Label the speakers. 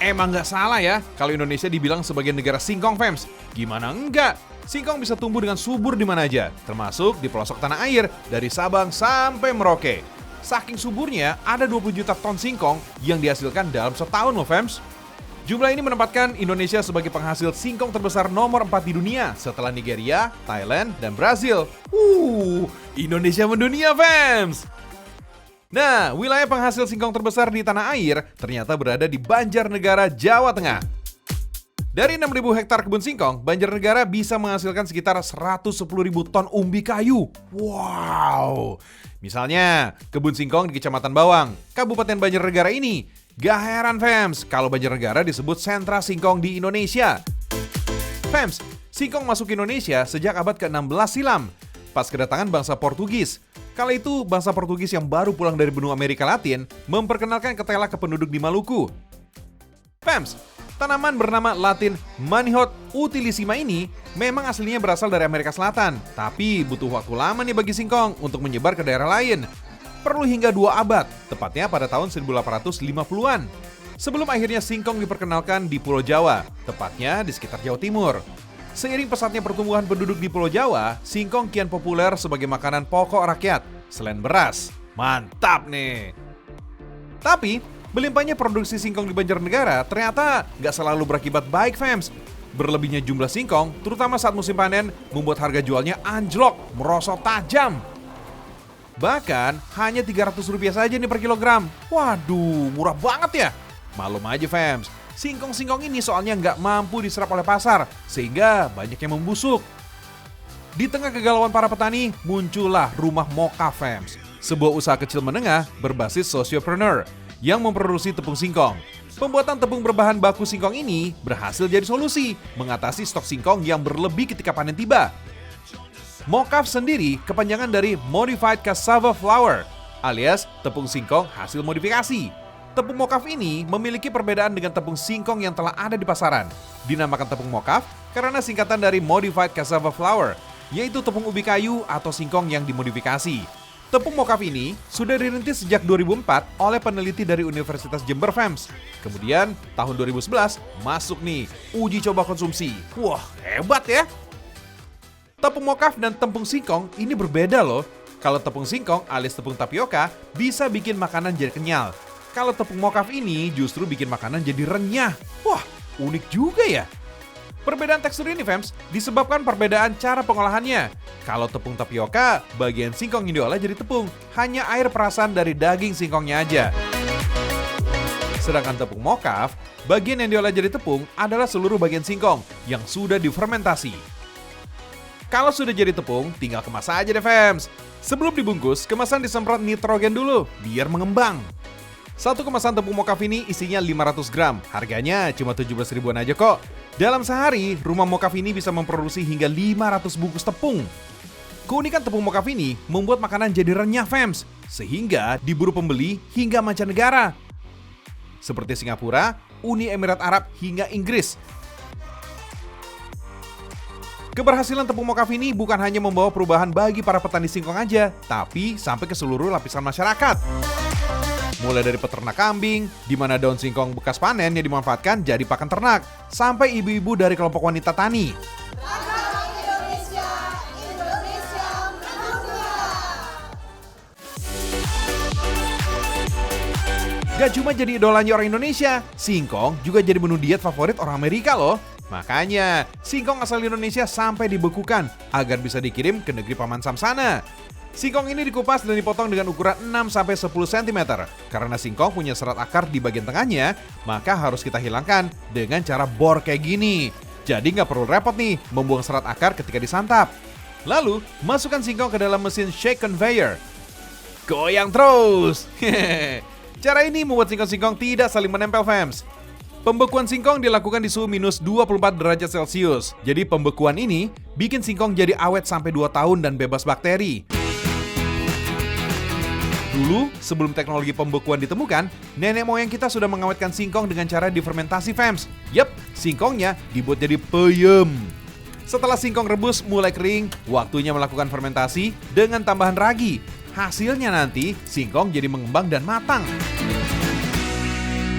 Speaker 1: Emang nggak salah ya kalau Indonesia dibilang sebagai negara singkong, fams. Gimana enggak? Singkong bisa tumbuh dengan subur di mana aja, termasuk di pelosok tanah air, dari Sabang sampai Merauke. Saking suburnya, ada 20 juta ton singkong yang dihasilkan dalam setahun loh, fams. Jumlah ini menempatkan Indonesia sebagai penghasil singkong terbesar nomor 4 di dunia setelah Nigeria, Thailand, dan Brazil. Indonesia mendunia, fams! Nah, wilayah penghasil singkong terbesar di tanah air ternyata berada di Banjarnegara, Jawa Tengah. Dari 6.000 hektar kebun singkong, Banjarnegara bisa menghasilkan sekitar 110.000 ton umbi kayu. Wow! Misalnya, kebun singkong di Kecamatan Bawang, Kabupaten Banjarnegara ini. Gak heran, fams, kalau Banjarnegara disebut sentra singkong di Indonesia. Fams, singkong masuk ke Indonesia sejak abad ke-16 silam, pas kedatangan bangsa Portugis. Kala itu, bangsa Portugis yang baru pulang dari benua Amerika Latin memperkenalkan ketela ke penduduk di Maluku. Fams, tanaman bernama Latin Manihot utilissima ini memang aslinya berasal dari Amerika Selatan, tapi butuh waktu lama nih bagi singkong untuk menyebar ke daerah lain. Perlu hingga 2 abad, tepatnya pada tahun 1850-an. Sebelum akhirnya singkong diperkenalkan di Pulau Jawa, tepatnya di sekitar Jawa Timur. Seiring pesatnya pertumbuhan penduduk di Pulau Jawa, singkong kian populer sebagai makanan pokok rakyat, selain beras. Mantap nih! Tapi, melimpahnya produksi singkong di Banjarnegara ternyata nggak selalu berakibat baik, fams. Berlebihnya jumlah singkong, terutama saat musim panen, membuat harga jualnya anjlok, merosot tajam. Bahkan, hanya Rp300 saja nih per kilogram. Waduh, murah banget ya! Malum aja, fams. Singkong-singkong ini soalnya nggak mampu diserap oleh pasar, sehingga banyak yang membusuk. Di tengah kegalauan para petani, muncullah Rumah Mokaf, fams. Sebuah usaha kecil menengah berbasis sociopreneur yang memproduksi tepung singkong. Pembuatan tepung berbahan baku singkong ini berhasil jadi solusi mengatasi stok singkong yang berlebih ketika panen tiba. Mokaf sendiri kepanjangan dari Modified Cassava Flour, alias tepung singkong hasil modifikasi. Tepung mokaf ini memiliki perbedaan dengan tepung singkong yang telah ada di pasaran. Dinamakan tepung mokaf karena singkatan dari Modified Cassava Flour, yaitu tepung ubi kayu atau singkong yang dimodifikasi. Tepung mokaf ini sudah dirintis sejak 2004 oleh peneliti dari Universitas Jember, fams. Kemudian tahun 2011 masuk nih uji coba konsumsi. Wah, hebat ya! Tepung mokaf dan tepung singkong ini berbeda loh. Kalau tepung singkong alias tepung tapioka bisa bikin makanan jadi kenyal. Kalau tepung mokaf ini justru bikin makanan jadi renyah. Wah, unik juga ya. Perbedaan tekstur ini, fams, disebabkan perbedaan cara pengolahannya. Kalau tepung tapioka, bagian singkong yang diolah jadi tepung, hanya air perasan dari daging singkongnya aja. Sedangkan tepung mokaf, bagian yang diolah jadi tepung adalah seluruh bagian singkong yang sudah difermentasi. Kalau sudah jadi tepung, tinggal kemas aja deh, fams. Sebelum dibungkus, kemasan disemprot nitrogen dulu, biar mengembang. Satu kemasan tepung mokaf ini isinya 500 gram, harganya cuma 17 ribuan aja kok. Dalam sehari, Rumah Mokaf ini bisa memproduksi hingga 500 bungkus tepung. Keunikan tepung mokaf ini membuat makanan jadi renyah, fams, sehingga diburu pembeli hingga mancanegara. Seperti Singapura, Uni Emirat Arab, hingga Inggris. Keberhasilan tepung mokaf ini bukan hanya membawa perubahan bagi para petani singkong aja, tapi sampai ke seluruh lapisan masyarakat. Mulai dari peternak kambing, di mana daun singkong bekas panen yang dimanfaatkan jadi pakan ternak, sampai ibu-ibu dari kelompok wanita tani. Gak cuma jadi idolanya orang Indonesia, singkong juga jadi menu diet favorit orang Amerika loh. Makanya, singkong asal Indonesia sampai dibekukan agar bisa dikirim ke negeri Paman Sam sana. Singkong ini dikupas dan dipotong dengan ukuran 6-10 cm. Karena singkong punya serat akar di bagian tengahnya, maka harus kita hilangkan dengan cara bor kayak gini. Jadi nggak perlu repot nih membuang serat akar ketika disantap. Lalu, masukkan singkong ke dalam mesin shake conveyor. Goyang terus! Cara ini membuat singkong-singkong tidak saling menempel, fams. Pembekuan singkong dilakukan di suhu minus 24 derajat Celcius. Jadi pembekuan ini bikin singkong jadi awet sampai 2 tahun dan bebas bakteri. Dulu, sebelum teknologi pembekuan ditemukan, nenek moyang kita sudah mengawetkan singkong dengan cara difermentasi, fams. Yep, singkongnya dibuat jadi peyem. Setelah singkong rebus mulai kering, waktunya melakukan fermentasi dengan tambahan ragi. Hasilnya nanti, singkong jadi mengembang dan matang.